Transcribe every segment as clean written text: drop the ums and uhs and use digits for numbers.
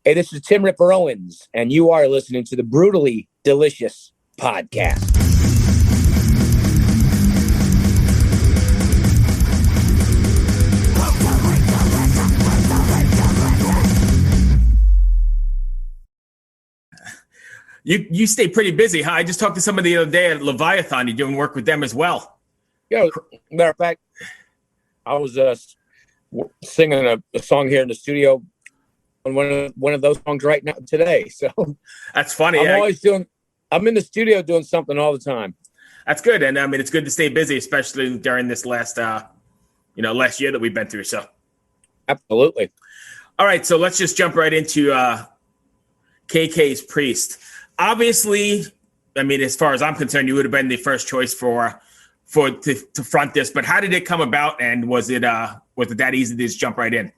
Hey, this is Tim Ripper Owens, and you are listening to the Brutally Delicious Podcast. You stay pretty busy, huh? I just talked to somebody the other day at Leviathan. You're doing work with them as well. Yeah, matter of fact, I was singing a song here in the studio on one of those songs right now today. So that's funny. I'm in the studio doing something all the time. That's good, and I mean it's good to stay busy, especially during this last year that we've been through. So absolutely. All right, so let's just jump right into KK's Priest. Obviously, I mean, as far as I'm concerned, you would have been the first choice to front this. But how did it come about, and was it that easy to just jump right in?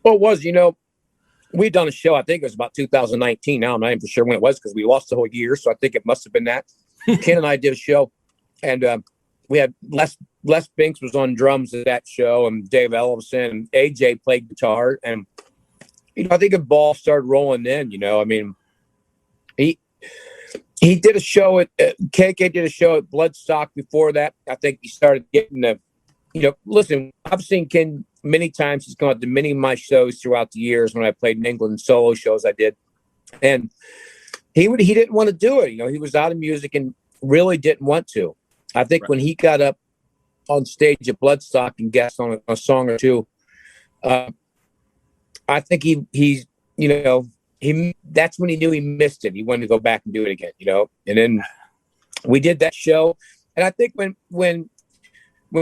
Well, it was. We'd done a show. I think it was about 2019. Now I'm not even for sure when it was because we lost the whole year. So I think it must have been that. Ken and I did a show, and we had Les Binks was on drums at that show, and Dave Ellison and AJ played guitar, and I think a ball started rolling then. I mean, he did a show at KK did a show at Bloodstock before that. I think he started getting listen, I've seen Ken many times. He's gone to many of my shows throughout the years when I played in England, solo shows I did, and he didn't want to do it. He was out of music and really didn't want to. I think when he got up on stage at Bloodstock and guest on a song or two, I think that's when he knew he missed it. He wanted to go back and do it again, And then we did that show, and I think when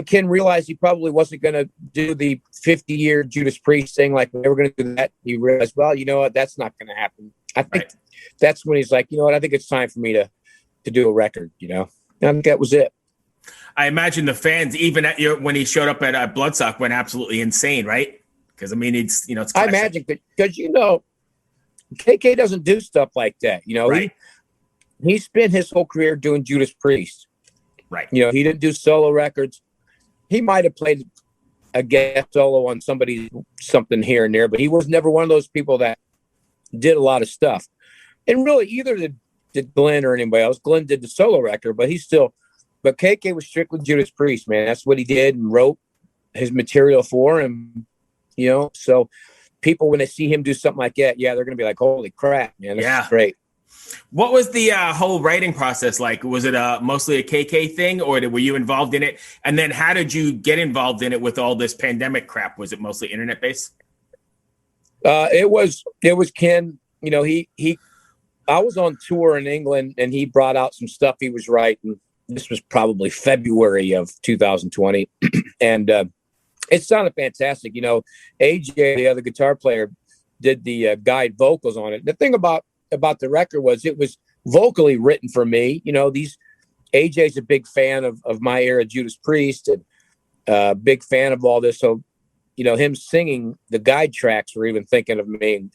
Ken realized he probably wasn't going to do the 50-year Judas Priest thing, like they were going to do that, he realized, well, you know what, that's not going to happen. I think that's when he's like, you know what, I think it's time for me to do a record. And I think that was it. I imagine the fans, even when he showed up at Bloodstock, went absolutely insane, right? Because I mean, it's classic. I imagine because KK doesn't do stuff like that. Right. He spent his whole career doing Judas Priest. Right. He didn't do solo records. He might have played a guest solo on something here and there, but he was never one of those people that did a lot of stuff. And really, either did Glenn or anybody else. Glenn did the solo record, but But KK was strictly Judas Priest, man. That's what he did and wrote his material for him, So people, when they see him do something like that, they're going to be like, holy crap, man, this is great. What was the whole writing process like? Was it mostly a KK thing, or were you involved in it? And then how did you get involved in it with all this pandemic crap? Was it mostly internet-based? It was Ken. I was on tour in England, and he brought out some stuff he was writing. This was probably February of 2020. And it sounded fantastic. AJ, the other guitar player, did the guide vocals on it. The thing about the record was it was vocally written for me. AJ's a big fan of my era Judas Priest and big fan of all this. So, him singing the guide tracks were even thinking of me.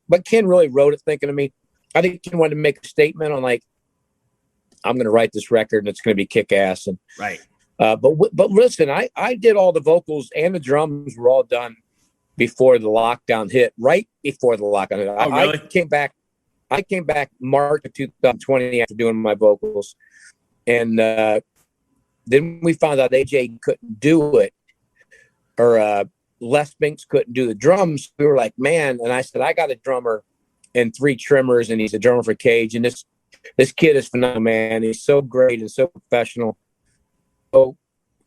But Ken really wrote it thinking of me. I think Ken wanted to make a statement on I'm going to write this record and it's going to be kick ass. And right. But listen, I did all the vocals and the drums were all done before the lockdown hit, right before the lockdown hit. Oh, really? I came back March of 2020 after doing my vocals. And then we found out AJ couldn't do it, or Les Binks couldn't do the drums. We were like, man. And I said, I got a drummer and 3 trimmers, and he's a drummer for Cage. And this kid is phenomenal, man. He's so great and so professional. So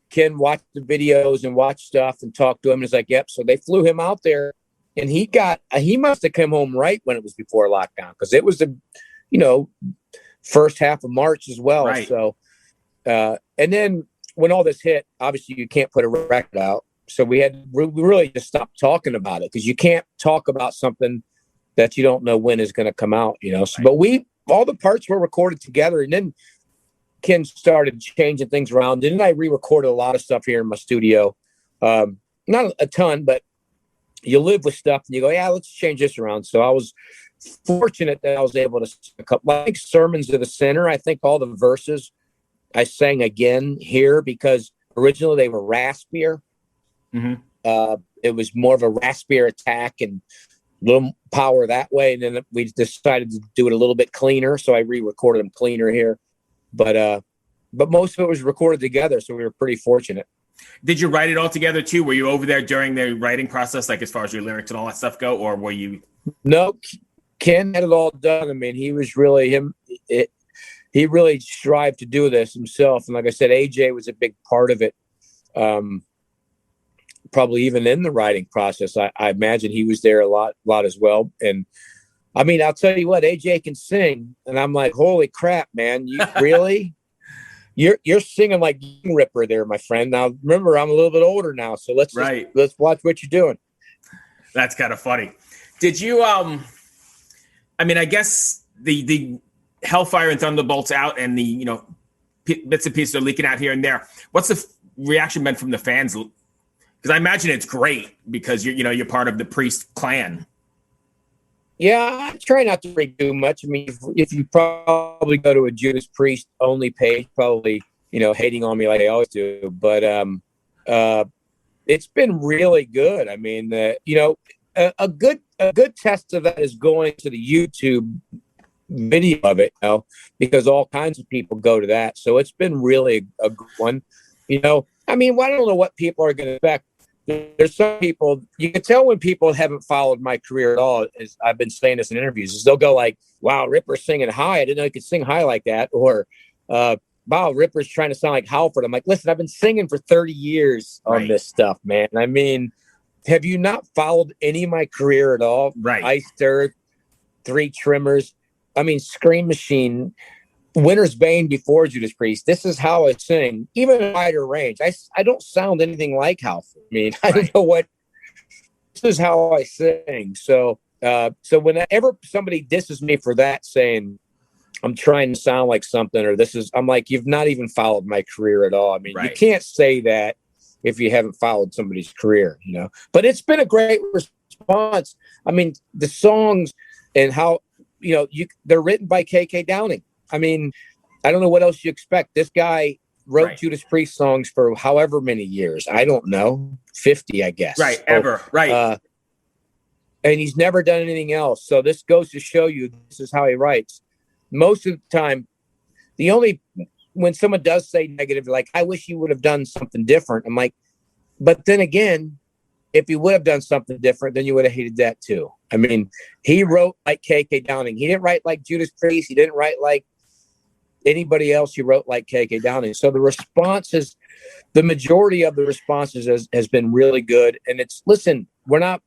Ken watched the videos and watched stuff and talked to him. And it's like, yep. So they flew him out there, and he must have come home right when it was before lockdown, because it was the, first half of March as well. Right. So, and then when all this hit, obviously you can't put a record out. So we really just stopped talking about it, because you can't talk about something that you don't know when is going to come out, So, but all the parts were recorded together, and then Ken started changing things around. And then I re-recorded a lot of stuff here in my studio. Not a ton, but you live with stuff and you go, let's change this around. So I was fortunate that I was able to a couple, like Sermons to the Center. I think all the verses I sang again here, because originally they were raspier. Mm-hmm. It was more of a raspier attack and a little power that way. And then we decided to do it a little bit cleaner. So I re-recorded them cleaner here. But most of it was recorded together. So we were pretty fortunate. Did you write it all together too? Were you over there during the writing process, like as far as your lyrics and all that stuff go? Or were you? No, Ken had it all done. I mean, he was really he really strived to do this himself. And like I said, AJ was a big part of it. Probably even in the writing process, I imagine he was there a lot as well. And I mean, I'll tell you what, AJ can sing. And I'm like, holy crap, man, you really? You're singing like Ripper there, my friend. Now, remember, I'm a little bit older now, so let's watch what you're doing. That's kind of funny. Did you? I mean, I guess the Hellfire and Thunderbolt's out, and the bits and pieces are leaking out here and there. What's the reaction been from the fans? Because I imagine it's great because you're part of the Priest clan. Yeah, I try not to read too much. I mean, if you probably go to a Judas Priest only page, probably, hating on me like I always do. But it's been really good. I mean, a good test of that is going to the YouTube video of it, because all kinds of people go to that. So it's been really a good one. I mean, I don't know what people are going to expect. There's some people, you can tell when people haven't followed my career at all, as I've been saying this in interviews, is they'll go like, wow, Ripper's singing high. I didn't know he could sing high like that. Or, wow, Ripper's trying to sound like Halford. I'm like, listen, I've been singing for 30 years on this stuff, man. I mean, have you not followed any of my career at all? Right. Iced Earth, Three Trimmers, I mean, Scream Machine, Winter's Bane before Judas Priest. This is how I sing, even in wider range. I don't sound anything like Halford. I mean, I don't know what. This is how I sing. So whenever somebody disses me for that, saying I'm trying to sound like something, or I'm like, you've not even followed my career at all. I mean, you can't say that if you haven't followed somebody's career, But it's been a great response. I mean, the songs and how they're written by KK Downing. I mean, I don't know what else you expect. This guy wrote Judas Priest songs for however many years. I don't know, 50, I guess. Right, ever. Right. And he's never done anything else. So this goes to show you this is how he writes. Most of the time, when someone does say negative, like, I wish you would have done something different. I'm like, but then again, if you would have done something different, then you would have hated that too. I mean, he wrote like KK Downing. He didn't write like Judas Priest. He didn't write like anybody else who wrote like KK Downing. So the majority of the responses has been really good. And listen, we're not,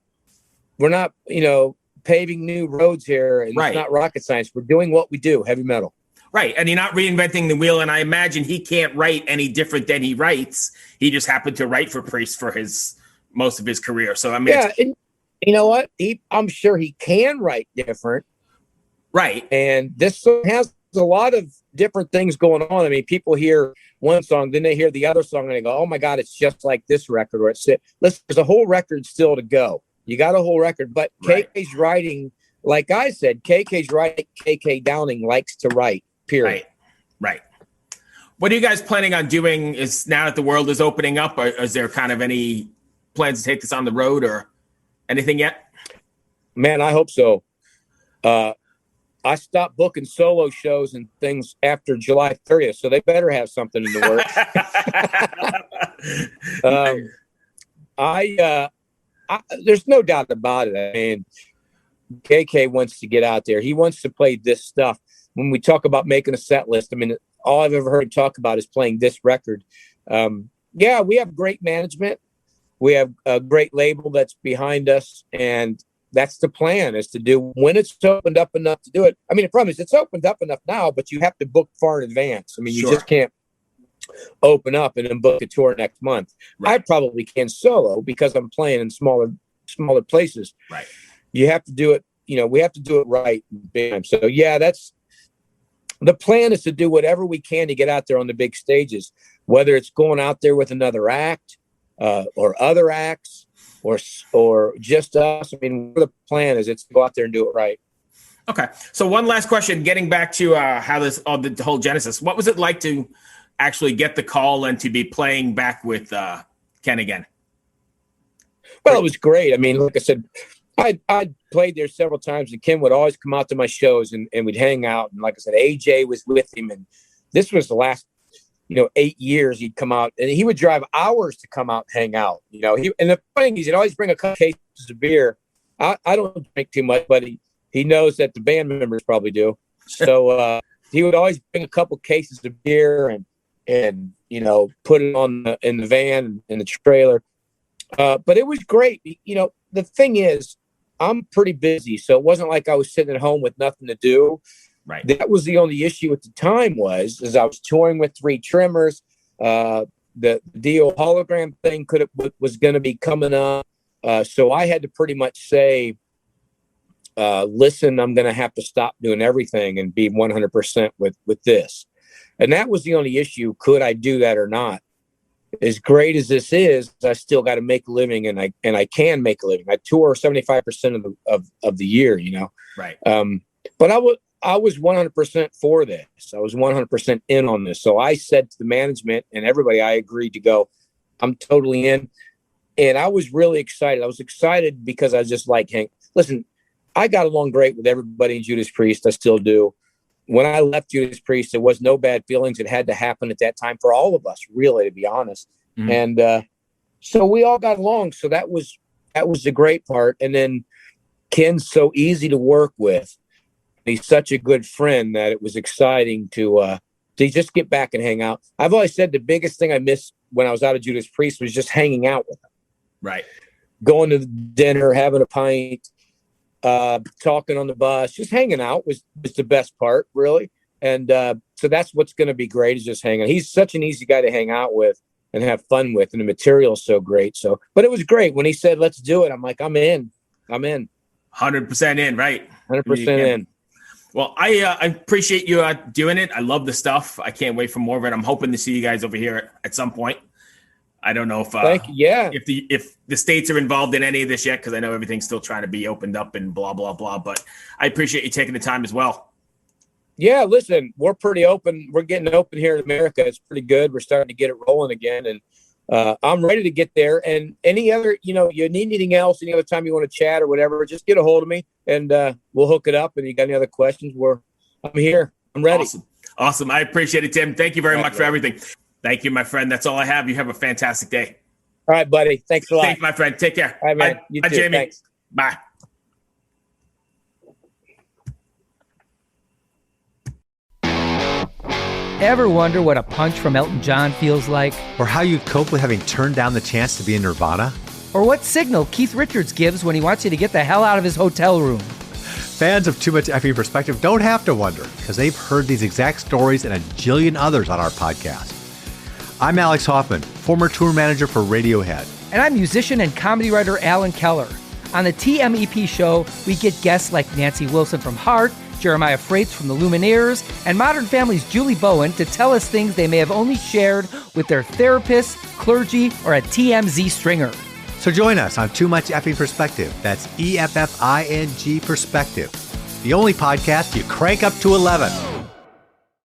paving new roads here. And It's not rocket science. We're doing what we do, heavy metal. Right. And you're not reinventing the wheel. And I imagine he can't write any different than he writes. He just happened to write for Priest for most of his career. So, I mean, and you know what? I'm sure he can write different. Right. And this song has a lot of different things going on. I mean, people hear one song, then they hear the other song, and they go, oh my God, it's just like this record. Or listen, there's a whole record still to go. You got a whole record, but KK's writing, like I said, KK's writing, KK Downing likes to write, period. Right. What are you guys planning on doing is now that the world is opening up? Or is there kind of any plans to take this on the road or anything yet? Man, I hope so. I stopped booking solo shows and things after July 30th, so they better have something in the works. There's no doubt about it. I mean, KK wants to get out there. He wants to play this stuff. When we talk about making a set list, I mean, all I've ever heard him talk about is playing this record. Yeah, we have great management. We have a great label that's behind us, and that's the plan, is to do when it's opened up enough to do it. I mean, the problem is it's opened up enough now, but you have to book far in advance. I mean, you just can't open up and then book a tour next month. I probably can solo because I'm playing in smaller places. Right. You have to do it, we have to do it right. So yeah, the plan is to do whatever we can to get out there on the big stages, whether it's going out there with another act, or other acts, or just us. I mean, the plan is it's to go out there and do it right. Okay. So one last question, getting back to how the whole genesis. What was it like to actually get the call and to be playing back with Ken again? Well, it was great. I mean, like I said, I played there several times, and Ken would always come out to my shows, and we'd hang out. And like I said, AJ was with him, and this was the last 8 years he'd come out, and he would drive hours to come out and hang out. And the funny thing is, he'd always bring a couple cases of beer. I don't drink too much, but he knows that the band members probably do. So he would always bring a couple cases of beer and put it in the van, in the trailer. But it was great. The thing is, I'm pretty busy, so it wasn't like I was sitting at home with nothing to do. Right. That was the only issue at the time is I was touring with Three Tremors. The Dio hologram thing was going to be coming up. So I had to pretty much say, listen, I'm going to have to stop doing everything and be 100% with this. And that was the only issue. Could I do that or not? As great as this is, I still got to make a living, and I can make a living. I tour 75% of the year, Right. But I was 100% for this. I was 100% in on this. So I said to the management and everybody, I agreed to go. I'm totally in. And I was really excited. I was excited because I was just like, Hank, listen, I got along great with everybody in Judas Priest. I still do. When I left Judas Priest, there was no bad feelings. It had to happen at that time for all of us, really, to be honest. Mm-hmm. And so we all got along. So that was the great part. And then Ken's so easy to work with. He's such a good friend that it was exciting to just get back and hang out. I've always said the biggest thing I missed when I was out of Judas Priest was just hanging out with him. Right. Going to dinner, having a pint, talking on the bus, just hanging out was the best part, really. And so that's what's going to be great, is just hanging. He's such an easy guy to hang out with and have fun with, and the material's so great. So, but it was great when he said, let's do it. I'm like, I'm in. 100% in, right? 100% in. Well, I appreciate you doing it. I love the stuff. I can't wait for more of it. I'm hoping to see you guys over here at some point. I don't know if if the states are involved in any of this yet, because I know everything's still trying to be opened up and blah, blah, blah. But I appreciate you taking the time as well. Yeah, listen, we're pretty open. We're getting open here in America. It's pretty good. We're starting to get it rolling again. And I'm ready to get there. And any other, you need anything else, any other time you want to chat or whatever, just get a hold of me and we'll hook it up. And you got any other questions? I'm here. I'm ready. Awesome. I appreciate it, Tim. Thank you very much for everything. Thank you, my friend. That's all I have. You have a fantastic day. All right, buddy. Thanks a lot. Thanks, my friend. Take care. All right, man. You too. Jamie. Thanks. Bye. Ever wonder what a punch from Elton John feels like? Or how you'd cope with having turned down the chance to be in Nirvana? Or what signal Keith Richards gives when he wants you to get the hell out of his hotel room? Fans of Too Much Effing Perspective don't have to wonder, because they've heard these exact stories and a jillion others on our podcast. I'm Alex Hoffman, former tour manager for Radiohead. And I'm musician and comedy writer Alan Keller. On the TMEP show, we get guests like Nancy Wilson from Heart, Jeremiah Freites from the Lumineers, and Modern Family's Julie Bowen to tell us things they may have only shared with their therapist, clergy, or a TMZ stringer. So join us on Too Much Effing Perspective. That's EFFING Perspective. The only podcast you crank up to 11.